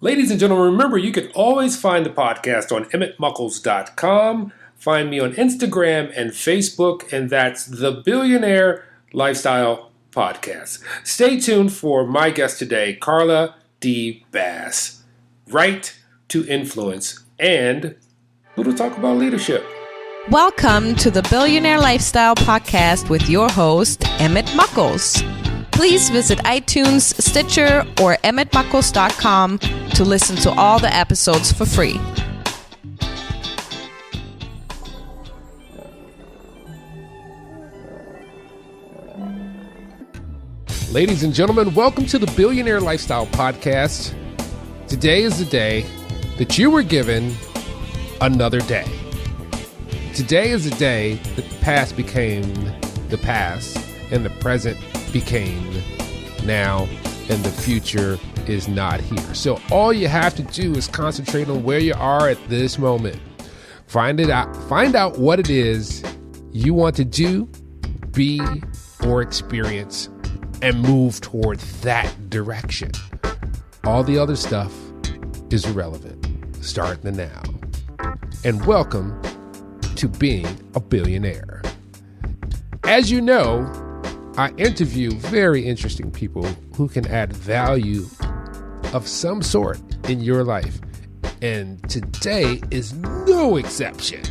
Ladies and gentlemen, remember you can always find the podcast on emmettmuckles.com. Find me on Instagram and Facebook, and that's the Billionaire Lifestyle Podcast. Stay tuned for my guest today, Carla D. Bass. Right to Influence, and we'll talk about leadership. Welcome to the Billionaire Lifestyle Podcast with your host, Emmett Muckles. Please visit iTunes, Stitcher, or emmettmuckles.com to listen to all the episodes for free. Ladies and gentlemen, welcome to the Billionaire Lifestyle Podcast. Today is the day that you were given another day. Today is the day that the past became the past and the present became now and the future is not here. So all you have to do is concentrate on where you are at this moment. Find out what it is you want to do, be, or experience, and move toward that direction. All the other stuff is irrelevant. Start the now. And welcome to being a billionaire. As you know, I interview very interesting people who can add value of some sort in your life. And today is no exception,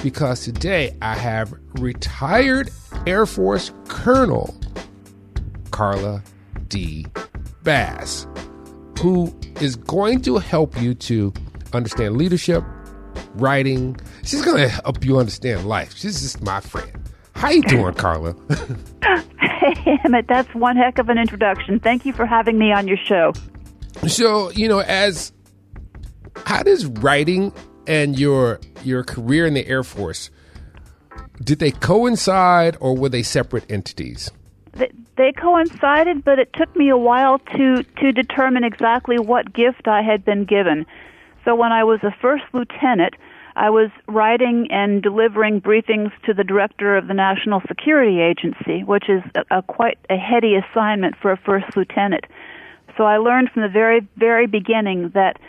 because today I have retired Air Force Colonel Carla D. Bass, who is going to help you to understand leadership, writing. She's going to help you understand life. She's just my friend. How you doing, Carla? Hey, Emmett, that's one heck of an introduction. Thank you for having me on your show. So, how does writing and your career in the Air Force, did they coincide or were they separate entities? They coincided, but it took me a while to determine exactly what gift I had been given. So when I was a first lieutenant, I was writing and delivering briefings to the director of the National Security Agency, which is quite a heady assignment for a first lieutenant. So I learned from the very, very beginning that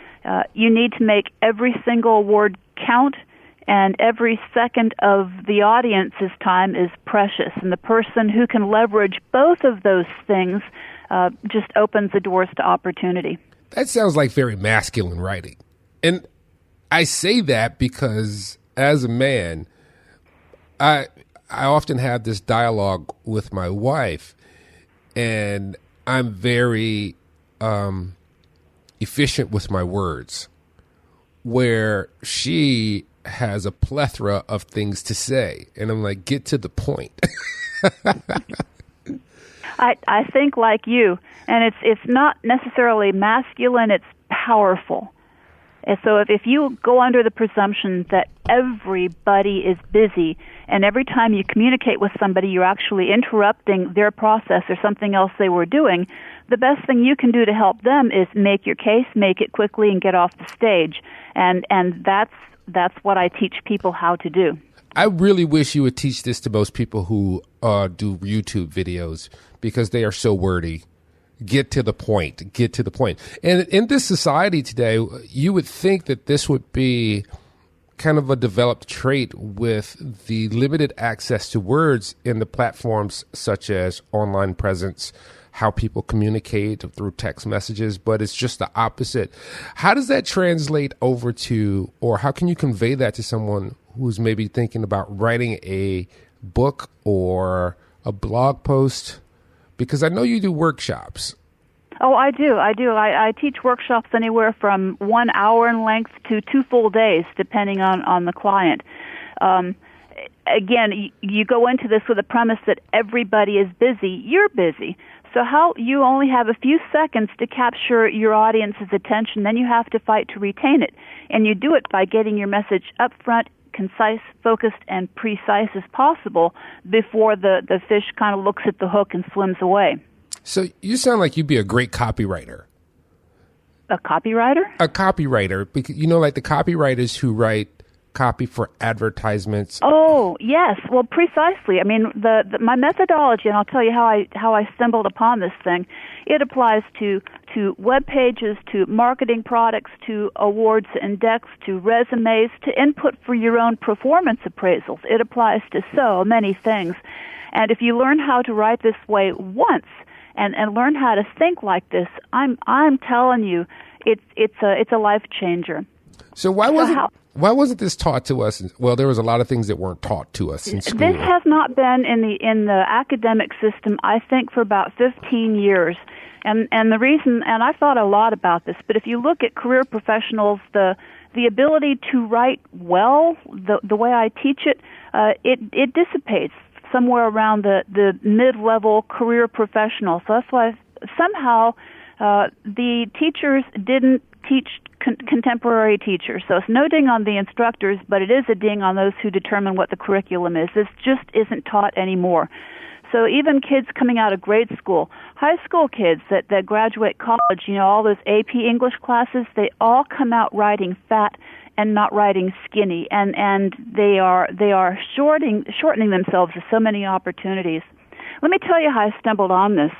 you need to make every single word count, and every second of the audience's time is precious. And the person who can leverage both of those things just opens the doors to opportunity. That sounds like very masculine writing. And I say that because as a man, I often have this dialogue with my wife, and I'm very efficient with my words, where she has a plethora of things to say, and I'm like, get to the point. I think like you, and it's not necessarily masculine, it's powerful. And so if you go under the presumption that everybody is busy, and every time you communicate with somebody you're actually interrupting their process or something else they were doing, the best thing you can do to help them is make your case, make it quickly, and get off the stage. And that's what I teach people how to do. I really wish you would teach this to most people who do YouTube videos, because they are so wordy. Get to the point. Get to the point. And in this society today, you would think that this would be kind of a developed trait with the limited access to words in the platforms such as online presence, how people communicate through text messages, but it's just the opposite. How does that translate over to, or how can you convey that to someone who's maybe thinking about writing a book or a blog post? Because I know you do workshops. Oh, I do. I teach workshops anywhere from 1 hour in length to 2 full days, depending on the client. Again, you go into this with a premise that everybody is busy. You're busy. So how you only have a few seconds to capture your audience's attention, then you have to fight to retain it. And you do it by getting your message up front, concise, focused, and precise as possible before the fish kind of looks at the hook and swims away. So you sound like you'd be a great copywriter. A copywriter? A copywriter, because like the copywriters who write copy for advertisements. Oh, yes. Well, precisely. I mean, my methodology, and I'll tell you how I stumbled upon this thing. It applies to to web pages, to marketing products, to awards and decks, to resumes, to input for your own performance appraisals. It applies to so many things. And if you learn how to write this way once and learn how to think like this, I'm telling you, it's a life changer. So why wasn't this taught to us? Well, there was a lot of things that weren't taught to us in school. This has not been in the academic system, I think, for about 15 years. And the reason, and I've thought a lot about this, but if you look at career professionals, the ability to write well, the way I teach it, it dissipates somewhere around the mid-level career professional. So that's why somehow the teachers didn't teach contemporary teachers. So it's no ding on the instructors, but it is a ding on those who determine what the curriculum is. This just isn't taught anymore. So even kids coming out of grade school, high school kids that graduate college, all those AP English classes, they all come out writing fat and not writing skinny, and they are shortening themselves to so many opportunities. Let me tell you how I stumbled on this.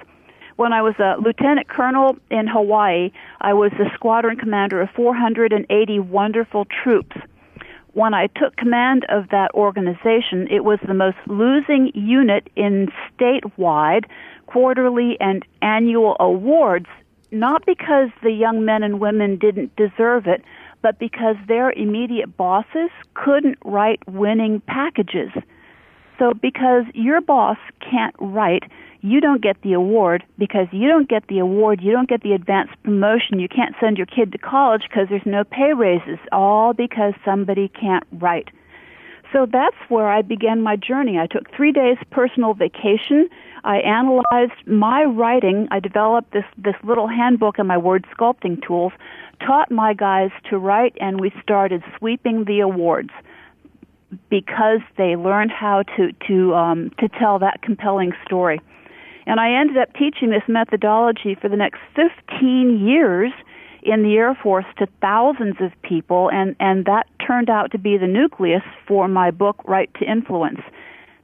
When I was a lieutenant colonel in Hawaii, I was the squadron commander of 480 wonderful troops. When I took command of that organization, it was the most losing unit in statewide quarterly and annual awards, not because the young men and women didn't deserve it, but because their immediate bosses couldn't write winning packages. So because your boss can't write, you don't get the award. Because you don't get the award, you don't get the advanced promotion. You can't send your kid to college because there's no pay raises, all because somebody can't write. So that's where I began my journey. I took 3 days personal vacation. I analyzed my writing. I developed this little handbook and my word sculpting tools, taught my guys to write, and we started sweeping the awards because they learned how to tell that compelling story. And I ended up teaching this methodology for the next 15 years in the Air Force to thousands of people, and that turned out to be the nucleus for my book, Right to Influence.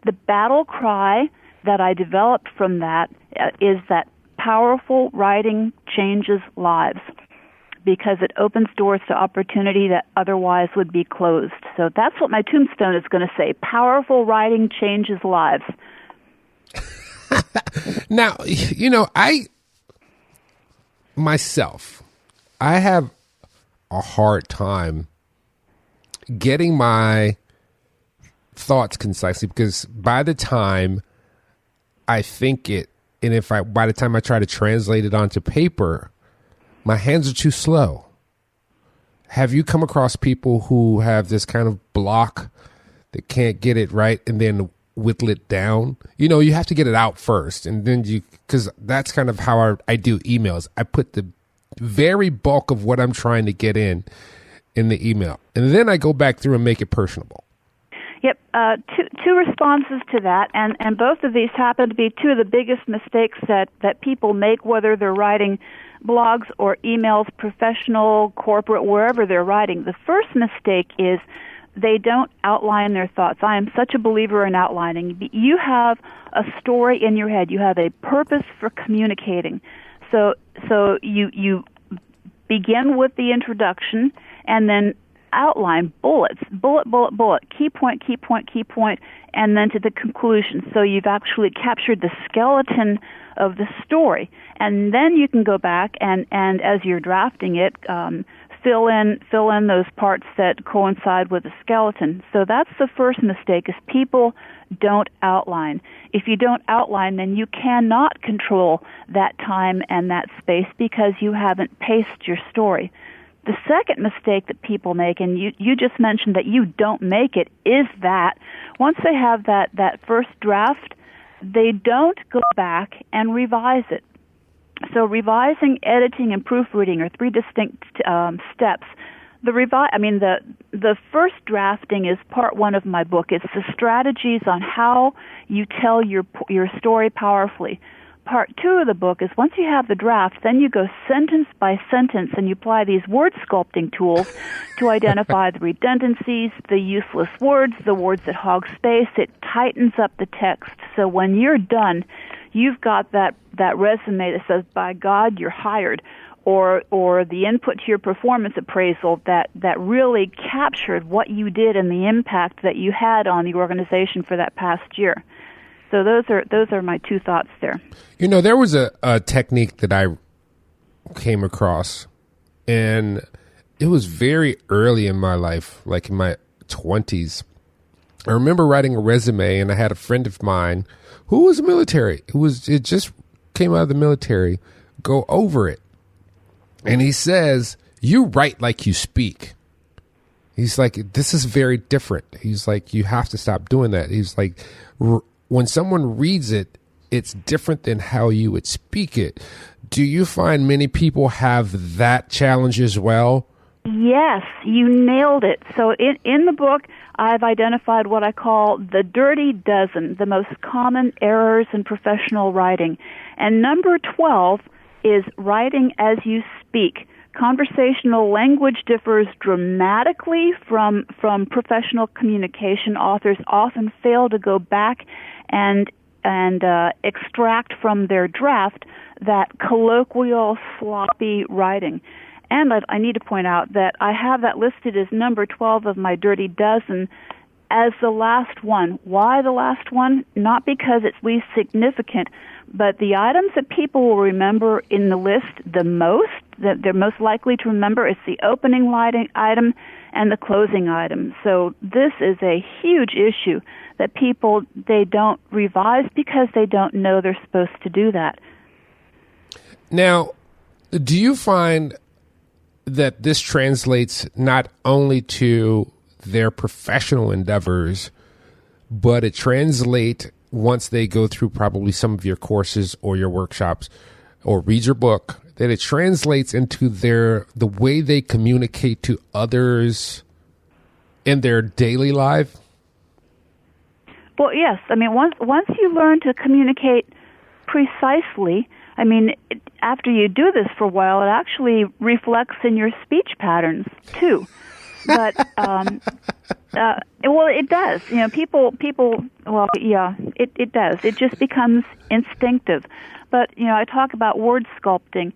The battle cry that I developed from that is that powerful writing changes lives, because it opens doors to opportunity that otherwise would be closed. So that's what my tombstone is going to say. Powerful writing changes lives. Now, I have a hard time getting my thoughts concisely, because by the time I think it, and by the time I try to translate it onto paper, my hands are too slow. Have you come across people who have this kind of block that can't get it right and then whittle it down? You have to get it out first, and then because that's kind of how I do emails. I put the very bulk of what I'm trying to get in the email, and then I go back through and make it personable. Yep, two responses to that, and both of these happen to be two of the biggest mistakes that people make, whether they're writing blogs or emails, professional, corporate, wherever they're writing. The first mistake is they don't outline their thoughts. I am such a believer in outlining. You have a story in your head. You have a purpose for communicating. So you begin with the introduction and then outline bullets, bullet, key point, and then to the conclusion. So you've actually captured the skeleton of the story. And then you can go back and as you're drafting it, fill in those parts that coincide with the skeleton. So that's the first mistake, is people don't outline. If you don't outline, then you cannot control that time and that space because you haven't paced your story. The second mistake that people make, and you just mentioned that you don't make it, is that once they have that first draft, they don't go back and revise it. So revising, editing, and proofreading are three distinct steps. The first drafting is part one of my book. It's the strategies on how you tell your story powerfully. Part two of the book is once you have the draft, then you go sentence by sentence and you apply these word sculpting tools to identify the redundancies, the useless words, the words that hog space. It tightens up the text. So when you're done, you've got that resume that says, by God, you're hired, or the input to your performance appraisal that really captured what you did and the impact that you had on the organization for that past year. So those are my two thoughts there. There was a technique that I came across, and it was very early in my life, like in my 20s. I remember writing a resume, and I had a friend of mine who was military. It just came out of the military. Go over it. And he says, you write like you speak. He's like, this is very different. He's like, you have to stop doing that. He's like, when someone reads it, it's different than how you would speak it. Do you find many people have that challenge as well? Yes, you nailed it. So in the book, I've identified what I call the dirty dozen, the most common errors in professional writing. And number 12 is writing as you speak. Conversational language differs dramatically from professional communication. Authors often fail to go back and extract from their draft that colloquial, sloppy writing. And I need to point out that I have that listed as number 12 of my dirty dozen as the last one. Why the last one? Not because it's least significant, but the items that people will remember in the list the most, that they're most likely to remember, is the opening item and the closing item. So this is a huge issue that people, they don't revise because they don't know they're supposed to do that. Now, do you find that this translates not only to their professional endeavors, but it translates once they go through probably some of your courses or your workshops or read your book, that it translates into the way they communicate to others in their daily life? Well, yes. I mean, once you learn to communicate precisely, I mean, after you do this for a while, it actually reflects in your speech patterns too. But well, it does. People. Well, yeah, it does. It just becomes instinctive. But I talk about word sculpting.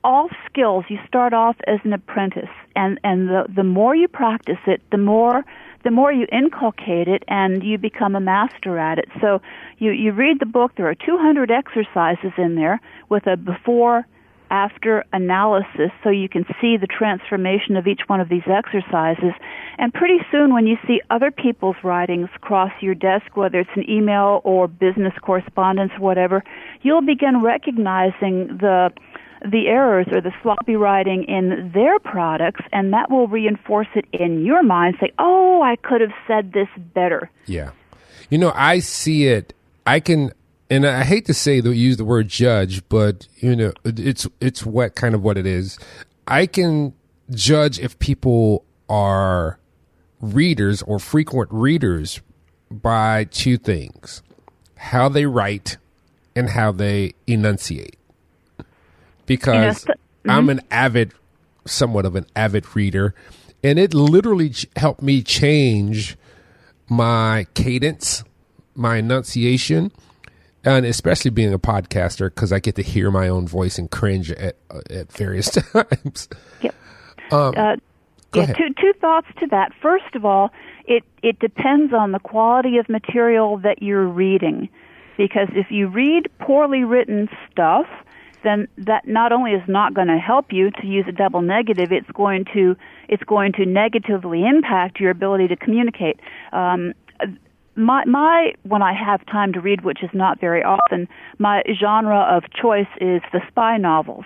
All skills. You start off as an apprentice, and the more you practice it, the more you inculcate it, and you become a master at it. So you read the book. There are 200 exercises in there with a before-after analysis, so you can see the transformation of each one of these exercises. And pretty soon, when you see other people's writings cross your desk, whether it's an email or business correspondence, whatever, you'll begin recognizing the errors or the sloppy writing in their products, and that will reinforce it in your mind. Say, oh, I could have said this better. Yeah. I see it. And I hate to use the word judge, but it's what it is. I can judge if people are readers or frequent readers by two things: how they write and how they enunciate. Because I'm somewhat of an avid reader, and it literally helped me change my cadence, my enunciation, and especially being a podcaster, because I get to hear my own voice and cringe at various times. Yep. Go ahead. Two thoughts to that. First of all, it depends on the quality of material that you're reading, because if you read poorly written stuff, then that not only is not going to help you, to use a double negative, it's going to negatively impact your ability to communicate. My when I have time to read, which is not very often, my genre of choice is the spy novels.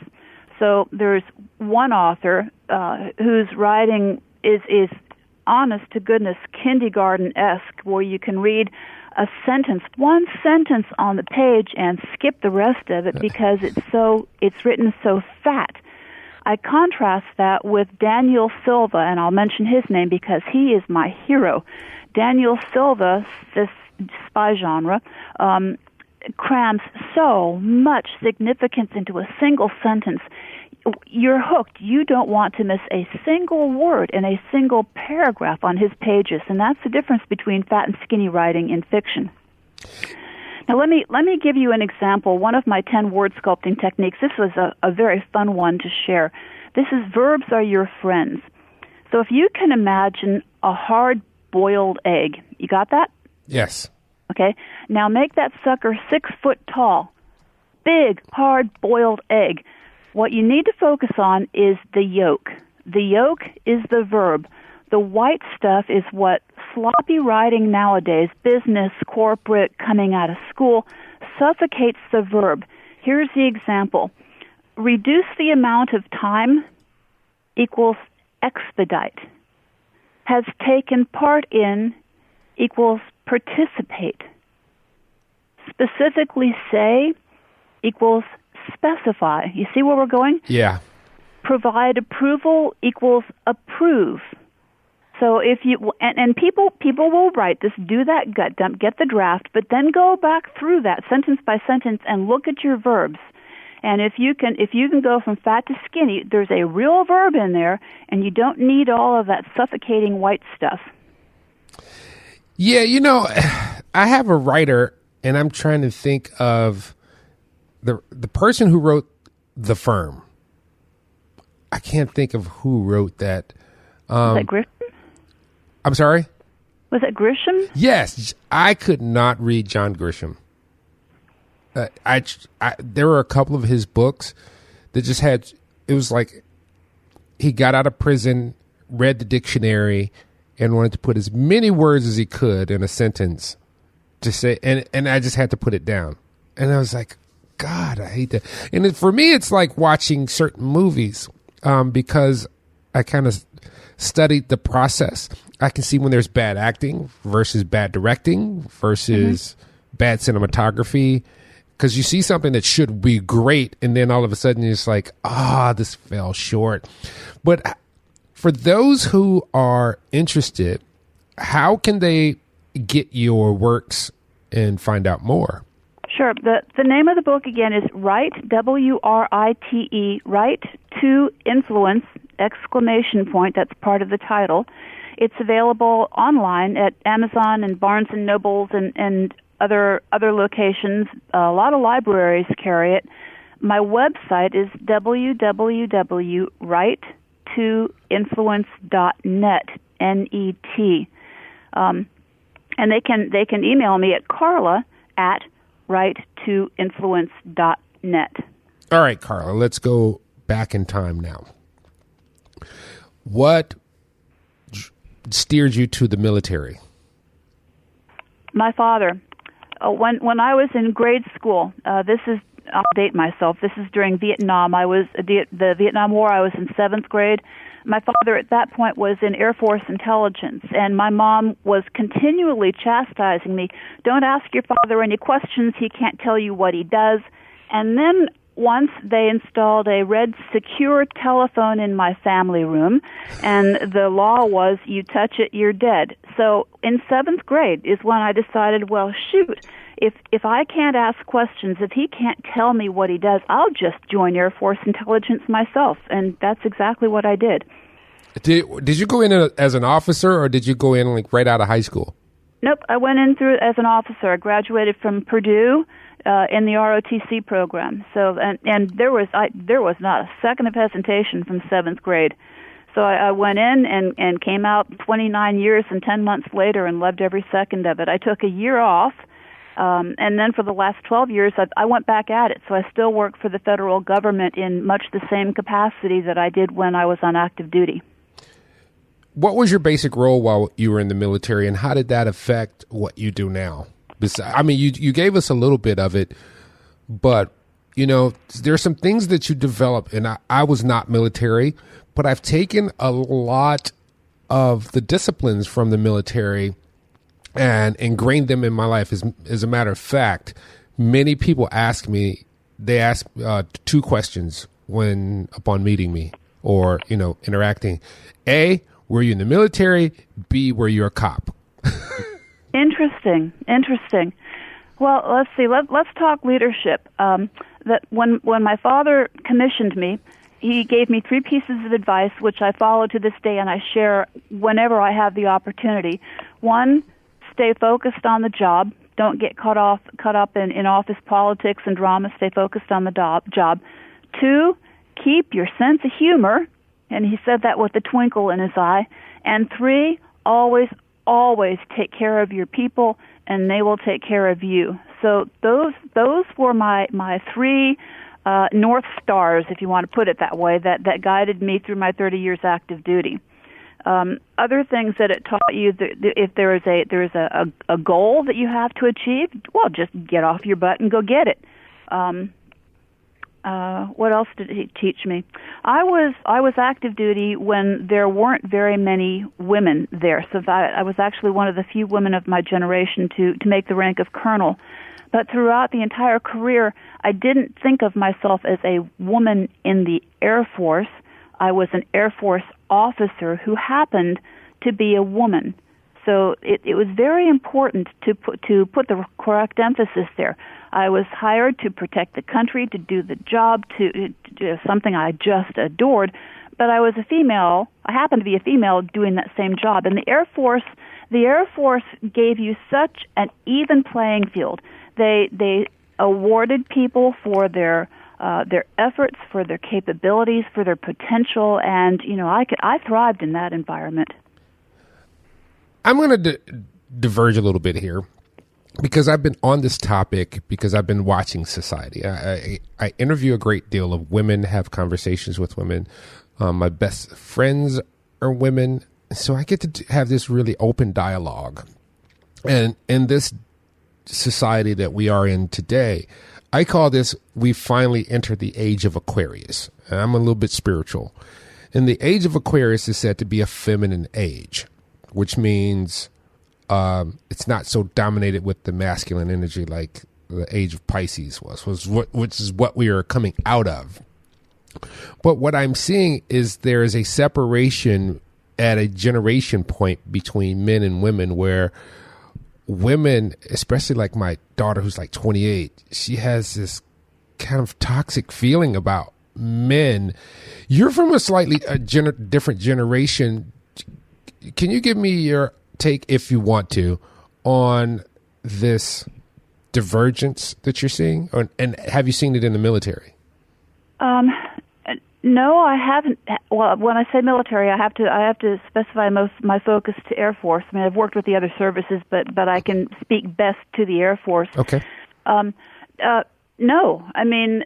So there's one author whose writing is honest to goodness kindergarten-esque, where you can read one sentence on the page and skip the rest of it because it's written so fat. I contrast that with Daniel Silva, and I'll mention his name because he is my hero. Daniel Silva, this spy genre, crams so much significance into a single sentence. You're hooked. You don't want to miss a single word in a single paragraph on his pages, and that's the difference between fat and skinny writing in fiction. Now, let me give you an example. One of my 10 word sculpting techniques. This was a very fun one to share. This is verbs are your friends. So if you can imagine a hard-boiled egg, you got that? Yes. Okay. Now make that sucker 6 foot tall. Big, hard-boiled egg. What you need to focus on is the yolk. The yolk is the verb. The white stuff is what sloppy writing nowadays, business, corporate, coming out of school, suffocates the verb. Here's the example. Reduce the amount of time equals expedite. Has taken part in equals participate. Specifically say equals specify. You see where we're going? Yeah. Provide approval equals approve. So if you and people will write this, do that gut dump, get the draft, but then go back through that sentence by sentence and look at your verbs. And if you can go from fat to skinny, there's a real verb in there, and you don't need all of that suffocating white stuff. Yeah, I have a writer, and I'm trying to think of the person who wrote The Firm. I can't think of who wrote that. Was that Grisham? I'm sorry? Was it Grisham? Yes, I could not read John Grisham. There were a couple of his books that just had, it was like he got out of prison, read the dictionary, and wanted to put as many words as he could in a sentence to say, and I just had to put it down. And I was like, God, I hate that. And for me, it's like watching certain movies because I kind of studied the process. I can see when there's bad acting versus bad directing versus bad cinematography. Because you see something that should be great, and then all of a sudden it's like, this fell short. But for those who are interested, how can they get your works and find out more? Sure. The name of the book, again, is Write, W-R-I-T-E, Write to Influence, ! That's part of the title. It's available online at Amazon and Barnes & Nobles and other locations. A lot of libraries carry it. My website is www.writetoinfluence.net, N-E-T. And they can email me at carla@writetoinfluence.net. All right, Carla, let's go back in time now. What steered you to the military? My father. When I was in grade school, I'll date myself. This is during Vietnam. I was the Vietnam War. I was in 7th grade. My father at that point was in Air Force intelligence, and my mom was continually chastising me. Don't ask your father any questions. He can't tell you what he does. And then once they installed a red secure telephone in my family room, and the law was you touch it, you're dead. So in 7th grade is when I decided, well, shoot, if I can't ask questions, if he can't tell me what he does, I'll just join Air Force intelligence myself. And that's exactly what I did. Did you go in as an officer, or did you go in like right out of high school? Nope, I went in through as an officer. I graduated from Purdue in the ROTC program. So and there was not a second of hesitation from 7th grade. So I went in and came out 29 years and 10 months later and loved every second of it. I took a year off, and then for the last 12 years I went back at it. So I still work for the federal government in much the same capacity that I did when I was on active duty. What was your basic role while you were in the military, and how did that affect what you do now? I mean, you gave us a little bit of it, but, there's some things that you developed, and I was not military, but I've taken a lot of the disciplines from the military and ingrained them in my life. As a matter of fact, many people ask 2 questions upon meeting me or, interacting. A, were you in the military? B, were you a cop? Interesting. Well, let's see. Let's talk leadership. That when my father commissioned me, he gave me 3 pieces of advice, which I follow to this day, and I share whenever I have the opportunity. 1, stay focused on the job. Don't get caught up in office politics and drama. Stay focused on the job. 2, keep your sense of humor, and he said that with a twinkle in his eye. And 3, always take care of your people, and they will take care of you. So those were my 3 North Stars, if you want to put it that way, that guided me through my 30 years active duty. Other things that it taught you, if there is a goal that you have to achieve, well, just get off your butt and go get it. What else did he teach me? I was active duty when there weren't very many women there, so I was actually one of the few women of my generation to make the rank of colonel. But throughout the entire career, I didn't think of myself as a woman in the Air Force. I was an Air Force officer who happened to be a woman. So it was very important to put the correct emphasis there. I was hired to protect the country, to do the job, to do something I just adored. But I was a female. I happened to be a female doing that same job. And the Air Force gave you such an even playing field. They awarded people for their efforts, for their capabilities, for their potential, and I thrived in that environment. I'm going to diverge a little bit here because I've been on this topic because I've been watching society. I interview a great deal of women, have conversations with women. My best friends are women, so I get to have this really open dialogue. And in this society that we are in today, I call this, we finally entered the Age of Aquarius. And I'm a little bit spiritual. And the Age of Aquarius is said to be a feminine age, which means it's not so dominated with the masculine energy like the Age of Pisces which is what we are coming out of. But what I'm seeing is there is a separation at a generation point between men and women where women, especially like my daughter who's like 28, she has this kind of toxic feeling about men. You're from a slightly different generation. Can you give me your take, if you want to, on this divergence that you're seeing? And have you seen it in the military? No, I haven't. Well, when I say military, I have to specify my focus to Air Force. I mean, I've worked with the other services, but I can speak best to the Air Force. Okay. No, I mean,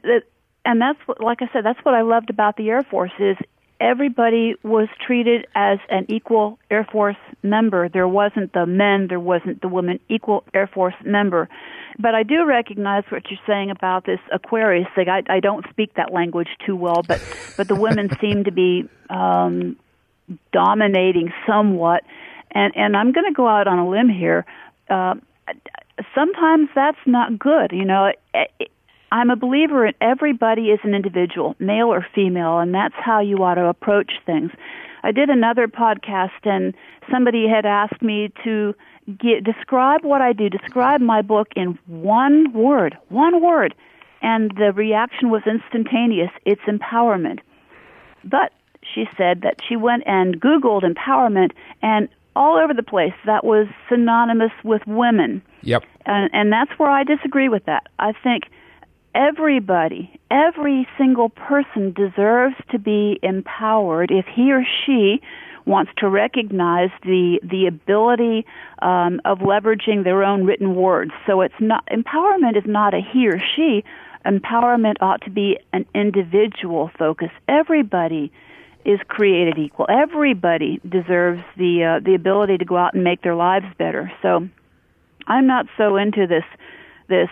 and that's what, like I said, that's what I loved about the Air Force is everybody was treated as an equal Air Force member. There wasn't the men, there wasn't the women, equal Air Force member. But I do recognize what you're saying about this Aquarius thing. I don't speak that language too well, but the women seem to be dominating somewhat. And I'm going to go out on a limb here. Sometimes that's not good. I'm a believer in everybody is an individual, male or female, and that's how you ought to approach things. I did another podcast, and somebody had asked me to describe what I do, describe my book in one word, and the reaction was instantaneous. It's empowerment. But she said that she went and Googled empowerment, and all over the place that was synonymous with women. Yep. And that's where I disagree with that. I think everybody, every single person deserves to be empowered if he or she wants to recognize the ability of leveraging their own written words. So empowerment is not a he or she. Empowerment ought to be an individual focus. Everybody is created equal. Everybody deserves the ability to go out and make their lives better. So I'm not so into this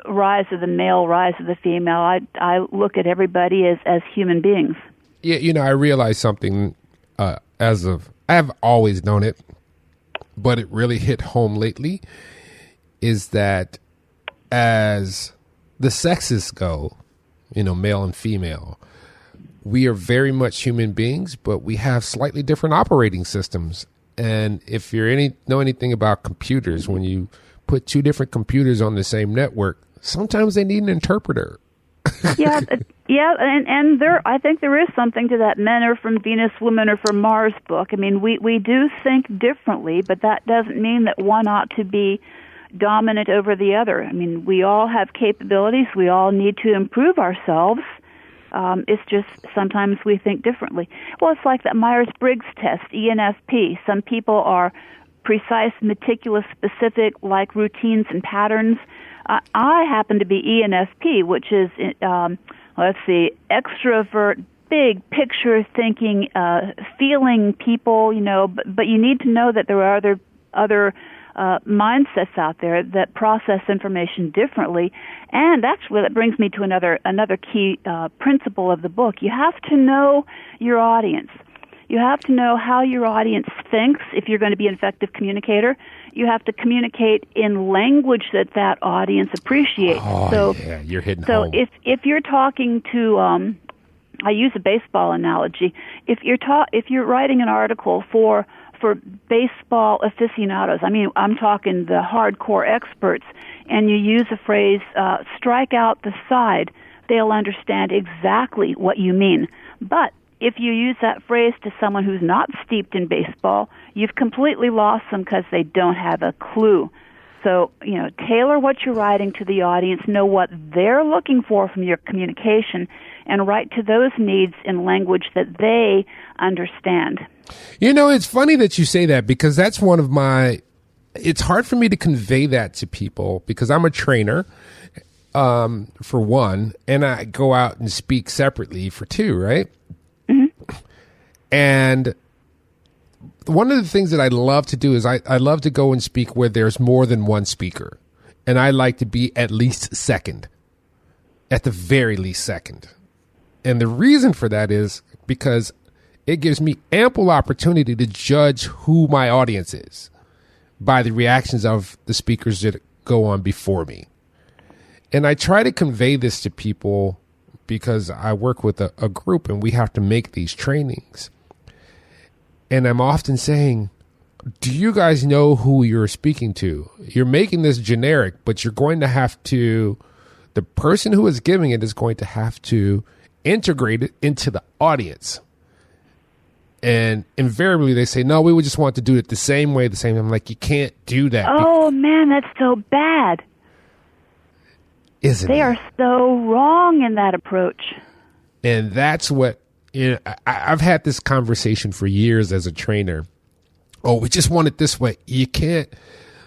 rise of the male, rise of the female. I look at everybody as human beings. Yeah, I realized something I have always known it, but it really hit home lately, is that as the sexes go, male and female, we are very much human beings, but we have slightly different operating systems. And if you know anything about computers, when you put two different computers on the same network, sometimes they need an interpreter. Yeah, and I think there is something to that. Men are from Venus, women are from Mars book. I mean, we do think differently, but that doesn't mean that one ought to be, dominant over the other. I mean, we all have capabilities. We all need to improve ourselves. It's just sometimes we think differently. Well, it's like that Myers-Briggs test, ENFP. Some people are precise, meticulous, specific, like routines and patterns. I happen to be ENFP, which is, extrovert, big picture thinking, feeling people, but you need to know that there are other mindsets out there that process information differently. And actually, that brings me to another key principle of the book. You have to know your audience. You have to know how your audience thinks if you're going to be an effective communicator. You have to communicate in language that audience appreciates. Oh, yeah, you're hitting home. So if you're talking to, I use a baseball analogy. If you're writing an article for baseball aficionados, I mean, I'm talking the hardcore experts, and you use a phrase, strike out the side, they'll understand exactly what you mean. But if you use that phrase to someone who's not steeped in baseball, you've completely lost them because they don't have a clue. So, tailor what you're writing to the audience, know what they're looking for from your communication, and write to those needs in language that they understand. It's funny that you say that, because that's one of it's hard for me to convey that to people, because I'm a trainer, for one, and I go out and speak separately for two, right? Mm-hmm. And one of the things that I love to do is I love to go and speak where there's more than one speaker. And I like to be at least second, at the very least second. And the reason for that is because it gives me ample opportunity to judge who my audience is by the reactions of the speakers that go on before me. And I try to convey this to people because I work with a group and we have to make these trainings. And I'm often saying, do you guys know who you're speaking to? You're making this generic, but you're going to have to, the person who is giving it is going to have to integrate it into the audience. And invariably they say, no, we would just want to do it the same way, the same. I'm like, you can't do that. Oh, man, that's so bad. Isn't they it? are so wrong in that approach. And that's what, I've had this conversation for years as a trainer. Oh, we just want it this way. You can't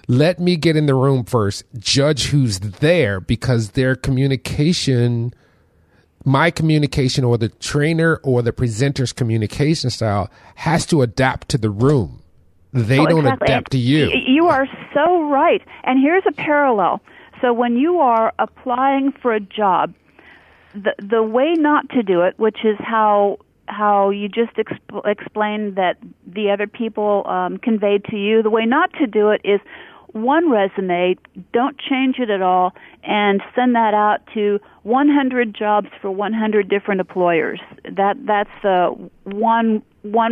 let me get in the room first, judge who's there, because their communication, my communication, or the trainer or the presenter's communication style has to adapt to the room. They don't exactly. adapt to you. You are so right. And here's a parallel. So when you are applying for a job, the way not to do it, which is how you just explained that the other people conveyed to you, the way not to do it is one resume, don't change it at all, and send that out to 100 jobs for 100 different employers. That's one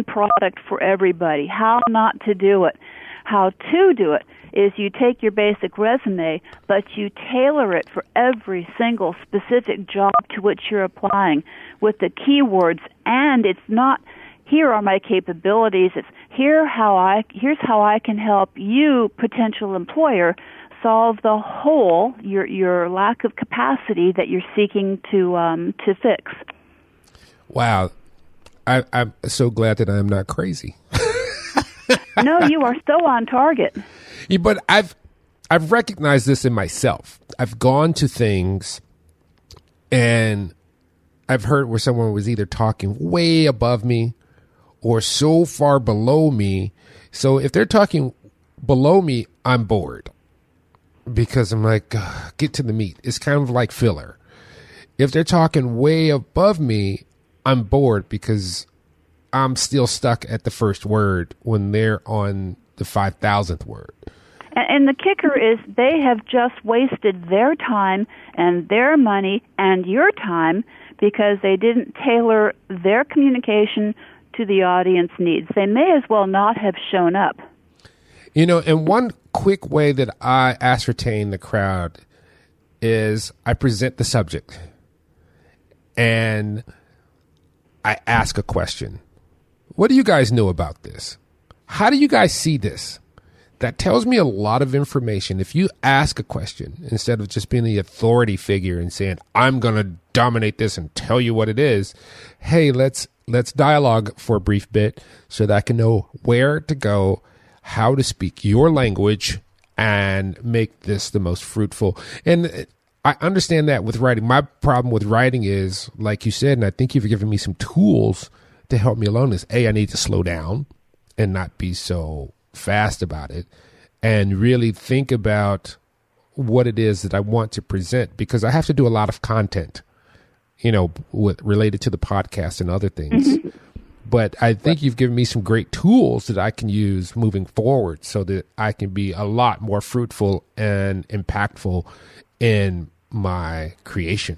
product for everybody. How not to do it. How to do it is you take your basic resume, but you tailor it for every single specific job to which you're applying with the keywords. And it's not, here are my capabilities. It's here's how I can help you, potential employer, solve the hole, your lack of capacity that you're seeking to fix. Wow. I'm so glad that I'm not crazy. No, you are so on target. Yeah, but I've recognized this in myself. I've gone to things and I've heard where someone was either talking way above me or so far below me. So if they're talking below me, I'm bored because I'm like, get to the meat. It's kind of like filler. If they're talking way above me, I'm bored because I'm still stuck at the first word when they're on the 5,000th word. And the kicker is they have just wasted their time and their money and your time because they didn't tailor their communication to the audience needs. They may as well not have shown up. And one quick way that I ascertain the crowd is I present the subject and I ask a question. What do you guys know about this? How do you guys see this? that tells me a lot of information. If you ask a question instead of just being the authority figure and saying, I'm going to dominate this and tell you what it is. Hey, let's dialogue for a brief bit so that I can know where to go, how to speak your language, and make this the most fruitful. And I understand that with writing. My problem with writing is, like you said, and I think you've given me some tools to help me along this. I need to slow down and not be so fast about it, and really think about what it is that I want to present, because I have to do a lot of content, related to the podcast and other things. But I think you've given me some great tools that I can use moving forward so that I can be a lot more fruitful and impactful in my creation.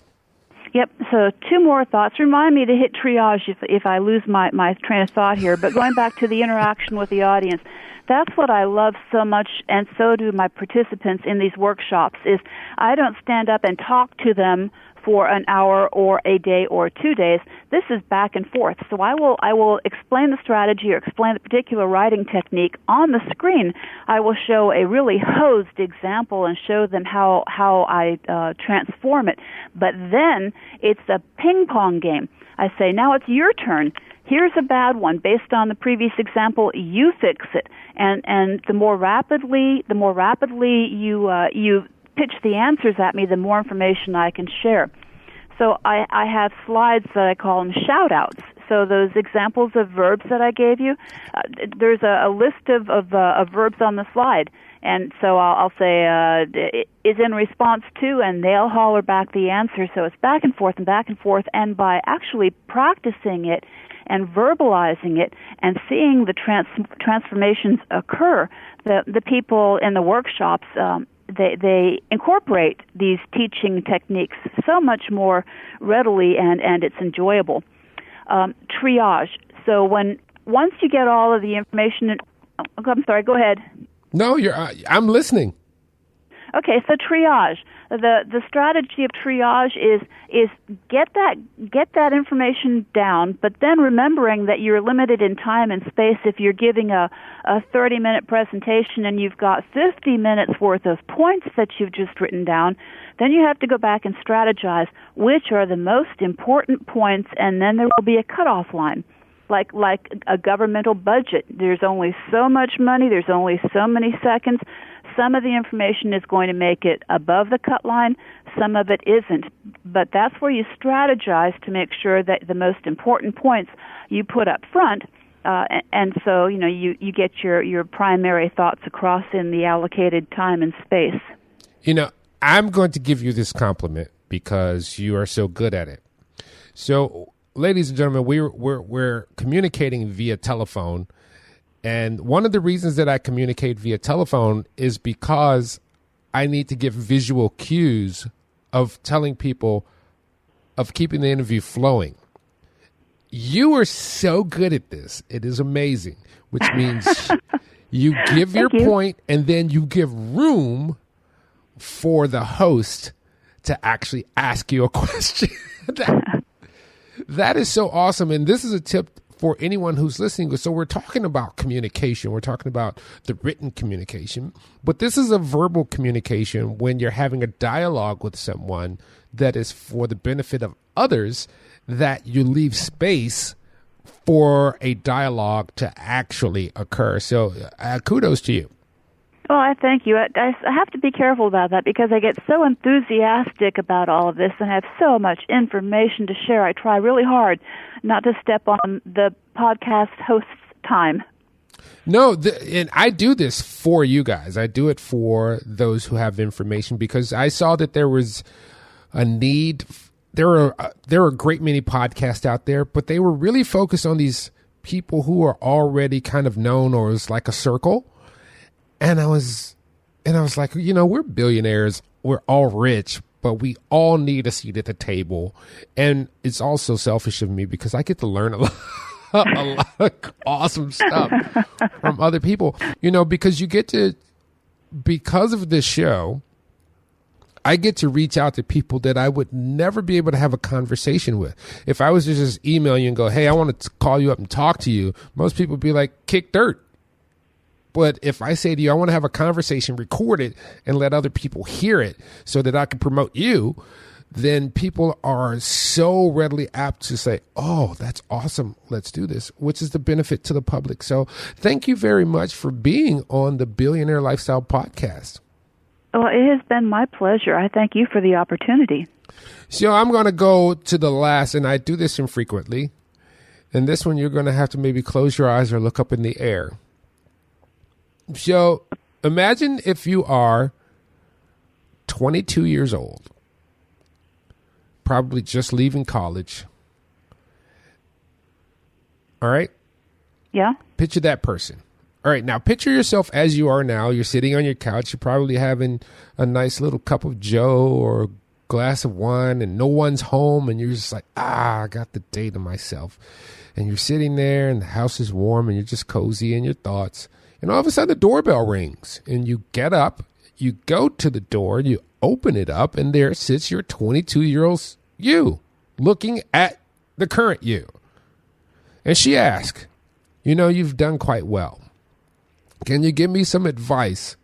Yep. So 2 more thoughts. Remind me to hit triage if I lose my train of thought here. But going back to the interaction with the audience, that's what I love so much, and so do my participants in these workshops, is I don't stand up and talk to them for an hour or a day or 2 days. This is back and forth. So I will explain the strategy or explain the particular writing technique on the screen. I will show a really hosed example and show them how I transform it. But then it's a ping pong game. I say, now it's your turn. Here's a bad one. Based on the previous example, you fix it. And the more rapidly you pitch the answers at me, the more information I can share. So I have slides that I call them shout-outs. So those examples of verbs that I gave you, there's a list of verbs on the slide. And so I'll say, is in response to, and they'll holler back the answer. So it's back and forth and back and forth. And by actually practicing it and verbalizing it and seeing the transformations occur, the people in the workshops, they incorporate these teaching techniques so much more readily, and it's enjoyable. Triage. So once you get all of the information, I'm sorry, go ahead. No, I'm listening. Okay, so triage. The strategy of triage is get that information down, but then remembering that you're limited in time and space. If you're giving a 30-minute presentation and you've got 50 minutes worth of points that you've just written down, then you have to go back and strategize which are the most important points, and then there will be a cutoff line. Like a governmental budget. There's only so much money, there's only so many seconds. Some of the information is going to make it above the cut line, some of it isn't. But that's where you strategize to make sure that the most important points you put up front, and so you get your primary thoughts across in the allocated time and space. I'm going to give you this compliment because you are so good at it. So, ladies and gentlemen, we're communicating via telephone, and one of the reasons that I communicate via telephone is because I need to give visual cues of telling people, of keeping the interview flowing. You are so good at this. It is amazing, which means you give your point, and then you give room for the host to actually ask you a question. That is so awesome. And this is a tip for anyone who's listening. So we're talking about communication. We're talking about the written communication. But this is a verbal communication when you're having a dialogue with someone that is for the benefit of others, that you leave space for a dialogue to actually occur. So kudos to you. Well, I thank you. I have to be careful about that because I get so enthusiastic about all of this and have so much information to share. I try really hard not to step on the podcast host's time. No, and I do this for you guys. I do it for those who have information because I saw that there was a need. There are a great many podcasts out there, but they were really focused on these people who are already kind of known, or it's like a circle. And I was like, we're billionaires. We're all rich, but we all need a seat at the table. And it's also selfish of me because I get to learn a lot of awesome stuff from other people, because because of this show, I get to reach out to people that I would never be able to have a conversation with. If I was to just email you and go, hey, I want to call you up and talk to you, most people would be like, kick dirt. But if I say to you, I want to have a conversation, record it, and let other people hear it so that I can promote you, then people are so readily apt to say, oh, that's awesome. Let's do this, which is the benefit to the public. So thank you very much for being on the Billionaire Lifestyle Podcast. Well, it has been my pleasure. I thank you for the opportunity. So I'm going to go to the last, and I do this infrequently. And this one, you're going to have to maybe close your eyes or look up in the air. So imagine if you are 22 years old, probably just leaving college. All right? Yeah. Picture that person. All right, now picture yourself as you are now. You're sitting on your couch. You're probably having a nice little cup of Joe or a glass of wine, and no one's home, and you're just like, I got the day to myself. And you're sitting there, and the house is warm, and you're just cozy in your thoughts. And all of a sudden, the doorbell rings, and you get up, you go to the door, you open it up, and there sits your 22-year-old you looking at the current you. And she asks, you've done quite well. Can you give me some advice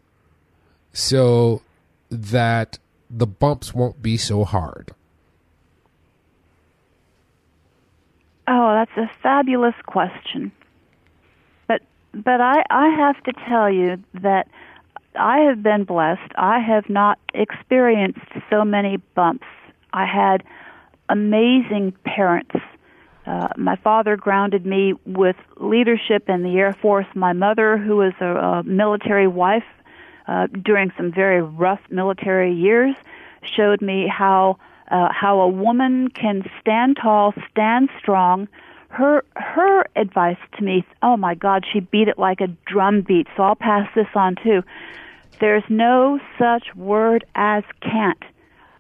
so that the bumps won't be so hard? Oh, that's a fabulous question. But I have to tell you that I have been blessed. I have not experienced so many bumps. I had amazing parents. My father grounded me with leadership in the Air Force. My mother, who was a military wife during some very rough military years, showed me how a woman can stand tall, stand strong. Her advice to me, oh my God, she beat it like a drum beat, so I'll pass this on too. There's no such word as can't.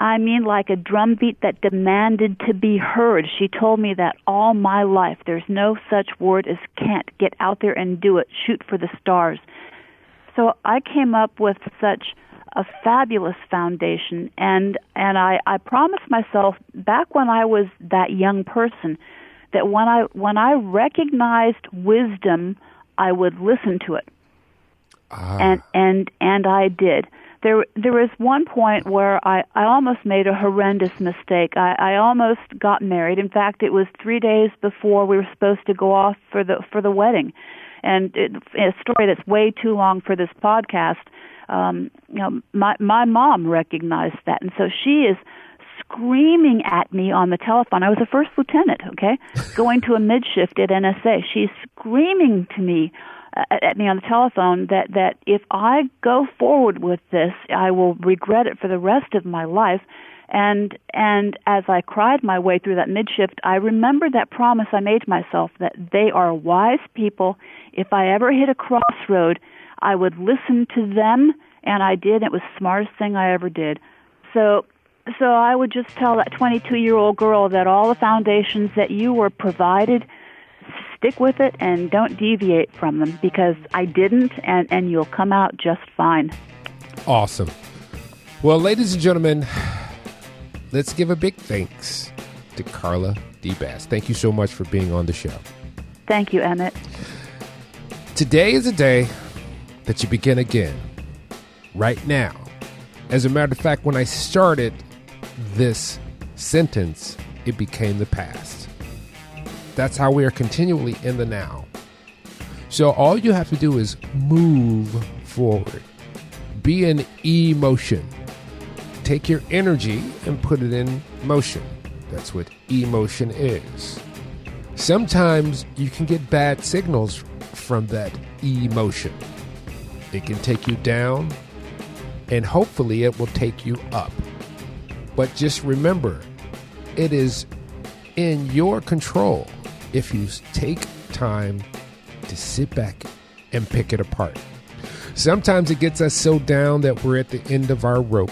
I mean, like a drum beat that demanded to be heard. She told me that all my life. There's no such word as can't. Get out there and do it. Shoot for the stars. So I came up with such a fabulous foundation, and I promised myself back when I was that young person that when I recognized wisdom, I would listen to it. And I did. There was one point where I almost made a horrendous mistake. I almost got married. In fact, it was 3 days before we were supposed to go off for the wedding. And a story that's way too long for this podcast. My mom recognized that, and so she is screaming at me on the telephone. I was a first lieutenant, okay, going to a midshift at NSA. She's screaming to me at me on the telephone that if I go forward with this, I will regret it for the rest of my life. And as I cried my way through that midshift, I remembered that promise I made to myself that they are wise people. If I ever hit a crossroad, I would listen to them, and I did. It was the smartest thing I ever did. So I would just tell that 22-year-old girl that all the foundations that you were provided, stick with it and don't deviate from them, because I didn't, and you'll come out just fine. Awesome. Well, ladies and gentlemen, let's give a big thanks to Carla D. Bass. Thank you so much for being on the show. Thank you, Emmett. Today is a day that you begin again, right now. As a matter of fact, when I started this sentence, it became the past. That's how we are continually in the now. So all you have to do is move forward. Be in emotion. Take your energy and put it in motion. That's what emotion is. Sometimes you can get bad signals from that emotion. It can take you down, and hopefully it will take you up. But just remember, it is in your control if you take time to sit back and pick it apart. Sometimes it gets us so down that we're at the end of our rope.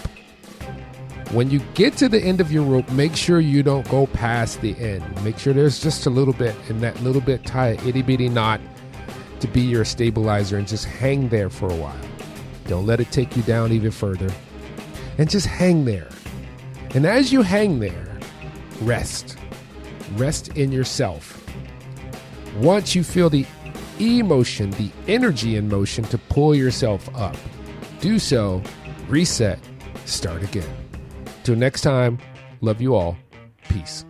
When you get to the end of your rope, make sure you don't go past the end. Make sure there's just a little bit, and that little bit tie an itty bitty knot to be your stabilizer, and just hang there for a while. Don't let it take you down even further, and just hang there. And as you hang there, rest in yourself. Once you feel the emotion, the energy in motion to pull yourself up. Do so, reset, start again. Till next time, love you all. Peace.